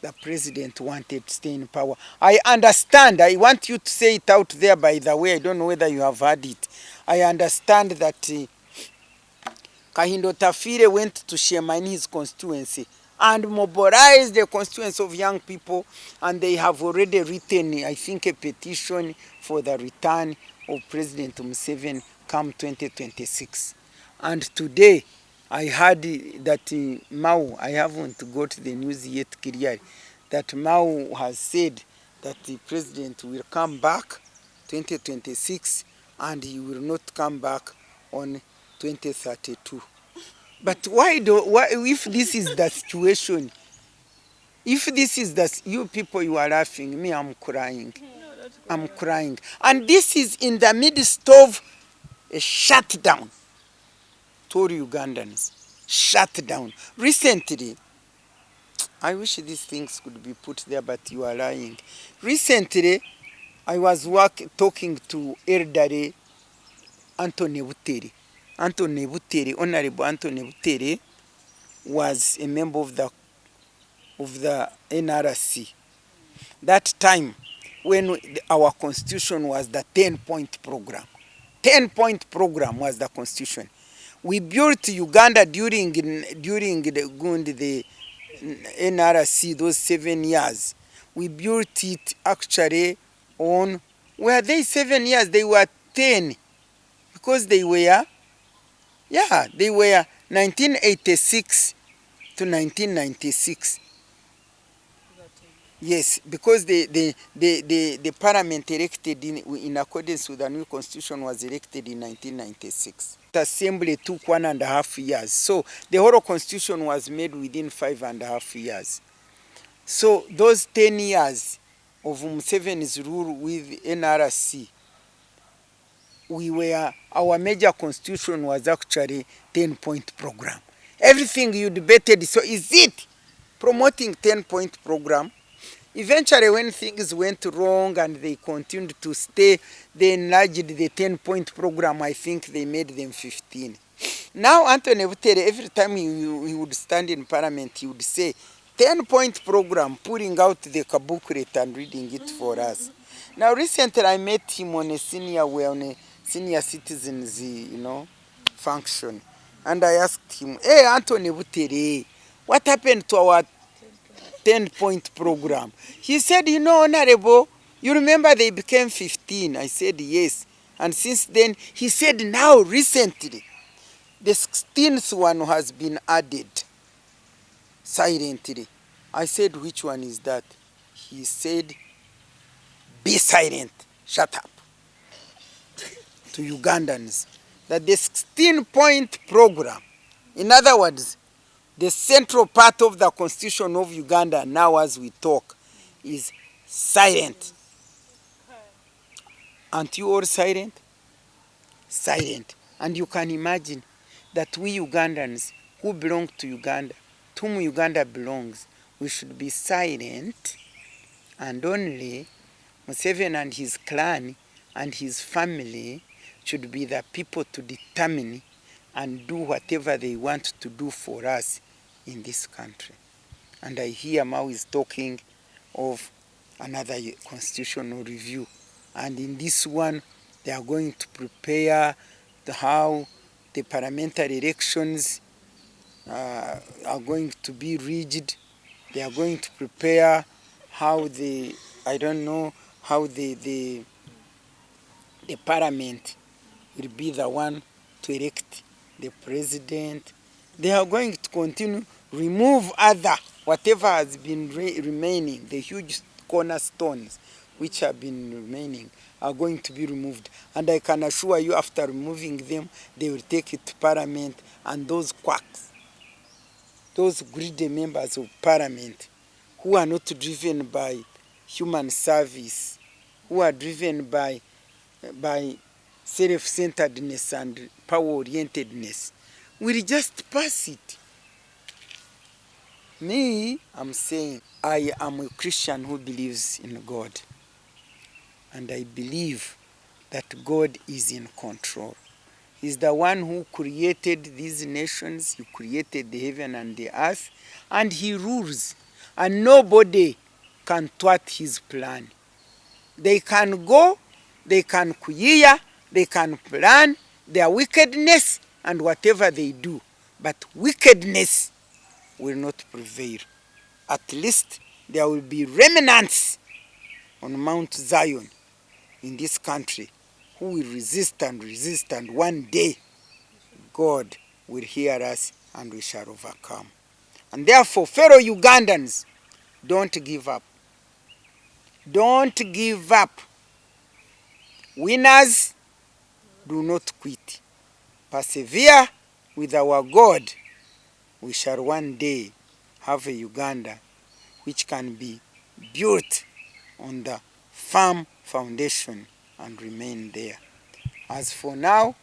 the president wanted to stay in power. I understand. I want you to say it out there, by the way. I don't know whether you have heard it. I understand that Kahindo Tafire went to Shema in his constituency and mobilized the constituency of young people, and they have already written, I think, a petition for the return of President Museveni come 2026. And today, I heard that Mao, I haven't got the news yet clearly, that Mao has said that the president will come back 2026 and he will not come back on 2032. But why if this is the situation, you people, you are laughing, me, I'm crying. I'm crying. And this is in the midst of a shutdown to all Ugandans. shut down. Recently, I wish these things could be put there, but you are lying. Recently, I was talking to elderly Anthony Butere. Anthony Butere, Honorable Anthony Butere, was a member of the NRC. That time, when our constitution was the 10-point program. 10-point program was the constitution. We built Uganda during the NRC, those 7 years. We built it actually on, were they 7 years? They were 10, because they were 1986 to 1996. Yes, because the parliament elected in accordance with the new constitution was elected in 1996. The assembly took 1.5 years. So the whole constitution was made within 5.5 years. So those 10 years of Museveni's rule with NRC, our major constitution was actually 10-point program. Everything you debated, so is it promoting 10-point program? Eventually, when things went wrong and they continued to stay, they enlarged the 10-point program. I think they made them 15. Now, Anthony Butere, every time he would stand in parliament, he would say, 10-point program, pulling out the booklet and reading it for us. Now, recently, I met him on a senior citizens, function. And I asked him, hey, Anthony Butere, what happened to our 10-point program? He said, Honorable, you remember they became 15. I said, yes. And since then, he said, now, recently, the 16th one has been added silently. I said, which one is that? He said, be silent, shut up, to Ugandans. That the 16-point program, in other words, the central part of the constitution of Uganda now as we talk is silent. Aren't you all silent? Silent. And you can imagine that we Ugandans who belong to Uganda, to whom Uganda belongs, we should be silent, and only Museveni and his clan and his family should be the people to determine and do whatever they want to do for us in this country. And I hear Mao is talking of another constitutional review. And in this one, they are going to prepare how the parliamentary elections are going to be rigged. They are going to prepare how I don't know, how the parliament will be the one to elect the president. They are going to continue, remove whatever has been remaining, the huge cornerstones which have been remaining are going to be removed. And I can assure you, after removing them, they will take it to parliament, and those quacks, those greedy members of parliament who are not driven by human service, who are driven by self-centeredness and power-orientedness, will just pass it. Me, I'm saying I am a Christian who believes in God. And I believe that God is in control. He's the one who created these nations. He created the heaven and the earth. And he rules. And nobody can thwart his plan. They can go, they can queer, they can plan their wickedness and whatever they do. But wickedness will not prevail. At least there will be remnants on Mount Zion in this country who will resist, and one day God will hear us and we shall overcome. And therefore, fellow Ugandans, don't give up. Don't give up. Winners do not quit. Persevere with our God. We shall one day have a Uganda which can be built on the firm foundation and remain there. As for now,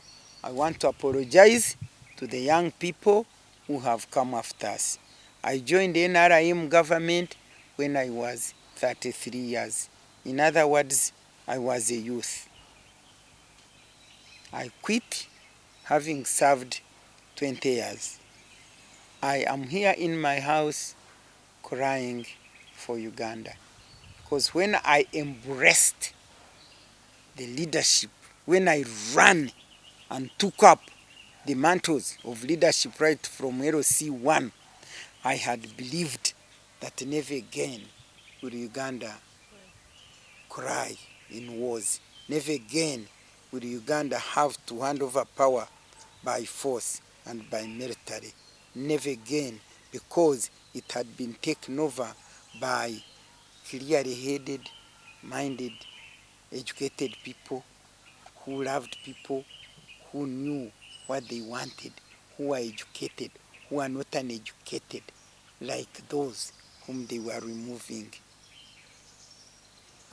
I want to apologize to the young people who have come after us. I joined NRM government when I was 33 years. In other words, I was a youth. I quit having served 20 years. I am here in my house crying for Uganda. Because when I embraced the leadership, when I ran and took up the mantles of leadership right from LC1, I had believed that never again would Uganda cry in wars. Never again would Uganda have to hand over power by force and by military. Never again, because it had been taken over by clearly headed, minded, educated people who loved people, who knew what they wanted, who were educated, who are not uneducated, like those whom they were removing.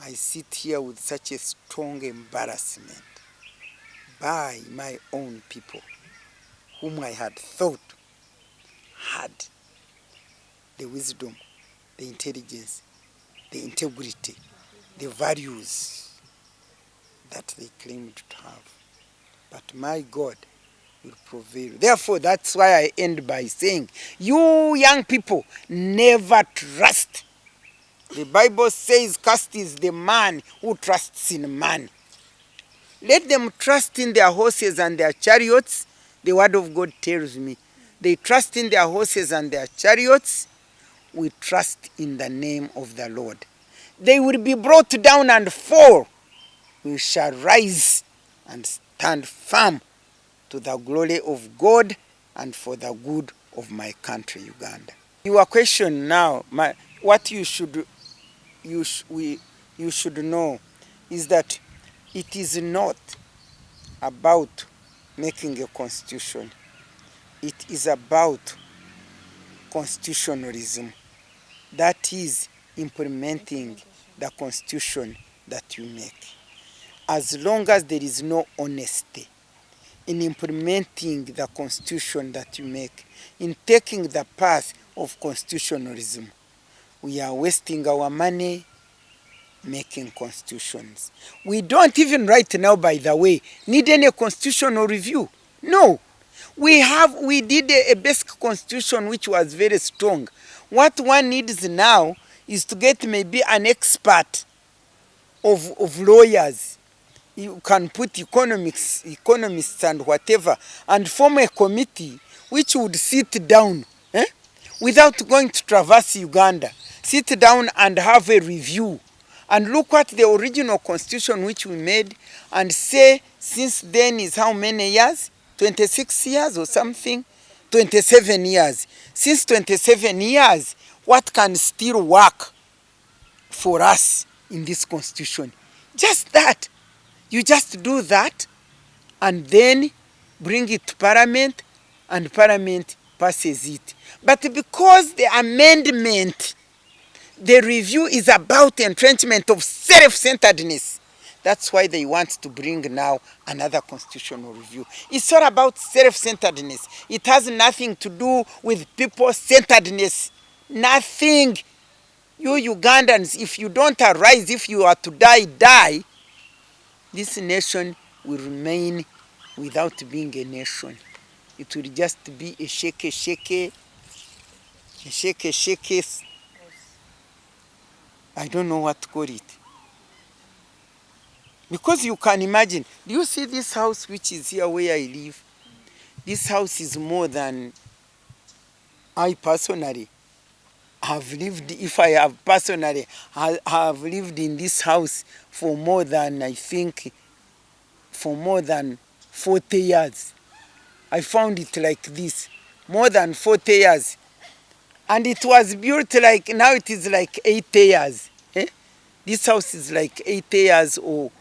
I sit here with such a strong embarrassment by my own people, whom I had thought had the wisdom, the intelligence, the integrity, the values that they claimed to have. But my God will prevail. Therefore, that's why I end by saying, you young people, never trust. The Bible says, cursed is the man who trusts in man. Let them trust in their horses and their chariots. The word of God tells me, they trust in their horses and their chariots. We trust in the name of the Lord. They will be brought down and fall. We shall rise and stand firm to the glory of God and for the good of my country, Uganda. Your question now, what you should know is that it is not about making a constitution. It is about constitutionalism. That is implementing the constitution that you make. As long as there is no honesty in implementing the constitution that you make, in taking the path of constitutionalism, we are wasting our money making constitutions. We don't even right now, by the way, need any constitutional review. No. We did a basic constitution which was very strong. What one needs now is to get maybe an expert of lawyers. You can put economists and whatever, and form a committee which would sit down, without going to traverse Uganda, sit down and have a review and look at the original constitution which we made and say, since then is how many years? 26 years or something? 27 years. Since 27 years, what can still work for us in this constitution? Just that. You just do that and then bring it to Parliament and Parliament passes it. But because the amendment, the review is about entrenchment of self-centeredness, that's why they want to bring now another constitutional review. It's all about self-centeredness. It has nothing to do with people-centeredness. Nothing. You Ugandans, if you don't arise, if you are to die, die. This nation will remain without being a nation. It will just be a shake. I don't know what to call it. Because you can imagine, do you see this house which is here where I live? This house is more than I personally have lived. If I have personally, I have lived in this house for more than, I think, for more than 40 years. I found it like this, more than 40 years. And it was built like, now it is like 8 years. This house is like 8 years or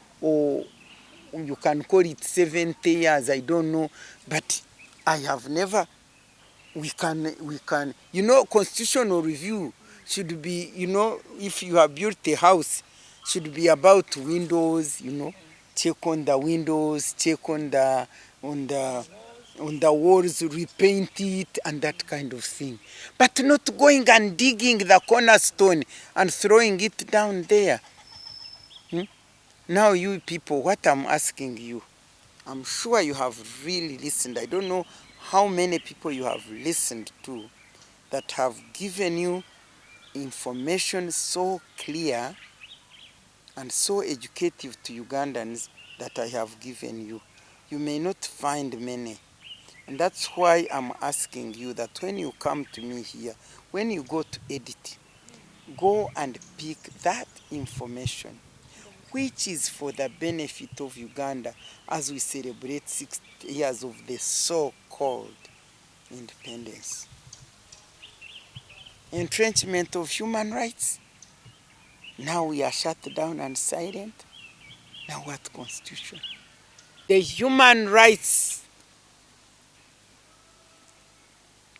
you can call it 70 years, I don't know. But I have never, we can, constitutional review should be, if you have built a house, should be about windows, check on the windows, check on the on the walls, repaint it and that kind of thing. But not going and digging the cornerstone and throwing it down there. Now you people, what I'm asking you, I'm sure you have really listened. I don't know how many people you have listened to that have given you information so clear and so educative to Ugandans that I have given you. You may not find many. And that's why I'm asking you that when you come to me here, when you go to edit, go and pick that information which is for the benefit of Uganda as we celebrate 60 years of the so-called independence. Entrenchment of human rights. Now we are shut down and silent. Now what constitution? The human rights,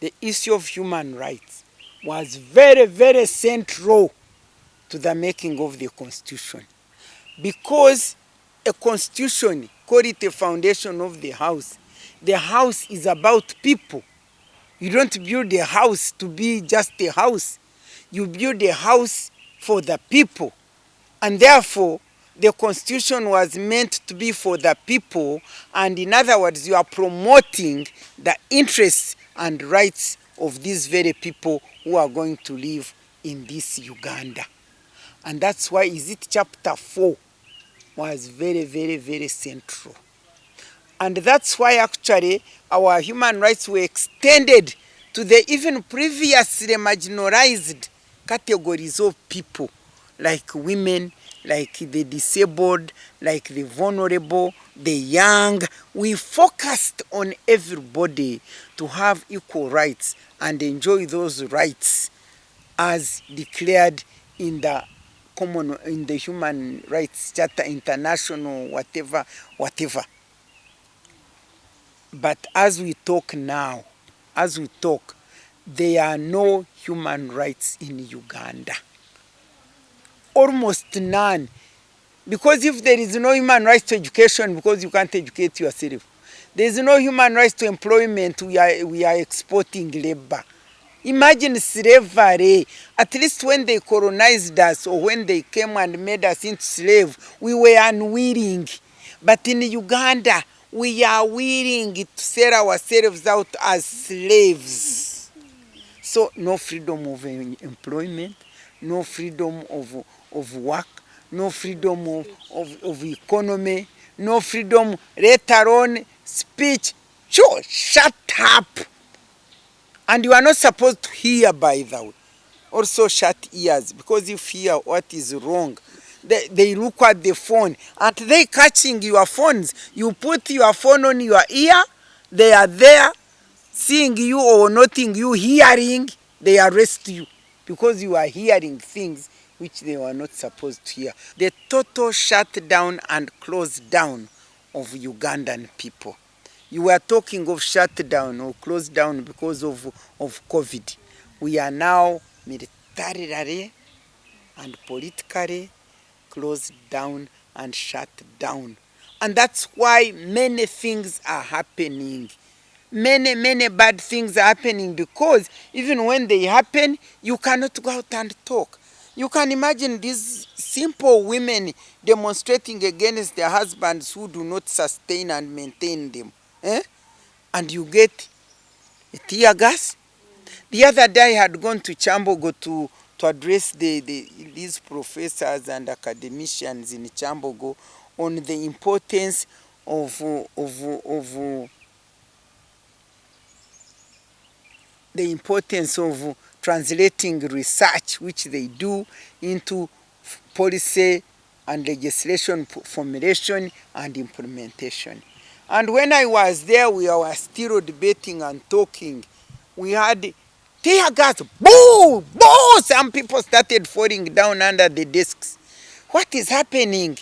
the issue of human rights was very, very central to the making of the constitution. Because a constitution, call it a foundation of the house is about people. You don't build a house to be just a house. You build a house for the people. And therefore, the constitution was meant to be for the people. And in other words, you are promoting the interests and rights of these very people who are going to live in this Uganda. And that's why is it chapter 4 was very, very, very central. And that's why actually our human rights were extended to the even previously marginalized categories of people, like women, like the disabled, like the vulnerable, the young. We focused on everybody to have equal rights and enjoy those rights as declared in the in the Human Rights Charter, international, whatever. But as we talk now, there are no human rights in Uganda. Almost none. Because if there is no human rights to education, because you can't educate yourself, there is no human rights to employment, we are exporting labor. Imagine slavery. At least when they colonized us or when they came and made us into slaves, we were unwilling. But in Uganda, we are willing to sell ourselves out as slaves. So no freedom of employment, no freedom of work, no freedom of economy, no freedom, let alone speech. Sure, shut up. And you are not supposed to hear, by the way. Also shut ears, because if you hear what is wrong, they look at the phone and they catching your phones. You put your phone on your ear, they are there seeing you or noting you, hearing, they arrest you because you are hearing things which they were not supposed to hear. The total shutdown and close down of Ugandan people. You were talking of shutdown or close down because of COVID. We are now militarily and politically closed down and shut down. And that's why many things are happening. Many bad things are happening, because even when they happen, you cannot go out and talk. You can imagine these simple women demonstrating against their husbands who do not sustain and maintain them. And you get a tear gas. The other day I had gone to Chambogo to address these professors and academicians in Chambogo on the importance of translating research which they do into policy and legislation formulation and implementation. And when I was there, we were still debating and talking. We had tear gas, boo, boo! Some people started falling down under the desks. What is happening?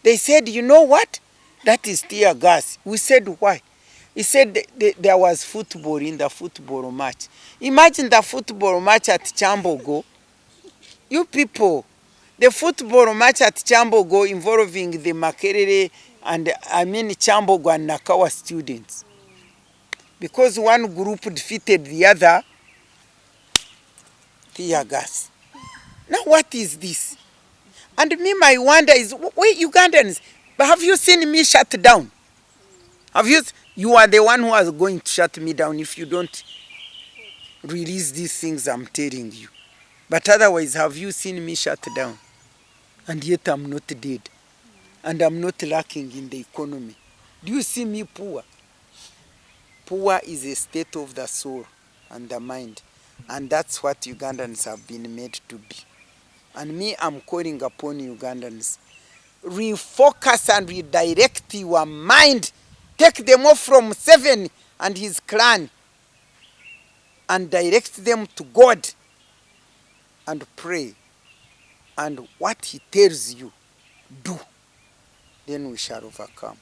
They said, you know what? That is tear gas. We said, why? He said there was football in the football match. Imagine the football match at Chambogo. You people, the football match at Chambogo involving the Makerere and Chambogo and Nakawa students. because one group defeated the other, tear gas. Now what is this? And me, my wonder is, wait, Ugandans, but have you seen me shut down? Have you? You are the one who is going to shut me down if you don't release these things I'm telling you. But otherwise, have you seen me shut down? And yet I'm not dead. And I'm not lacking in the economy. Do you see me poor? Poor is a state of the soul and the mind. And that's what Ugandans have been made to be. And me, I'm calling upon Ugandans. Refocus and redirect your mind. Take them off from Seven and his clan and direct them to God and pray. And what he tells you, do. Then we shall overcome.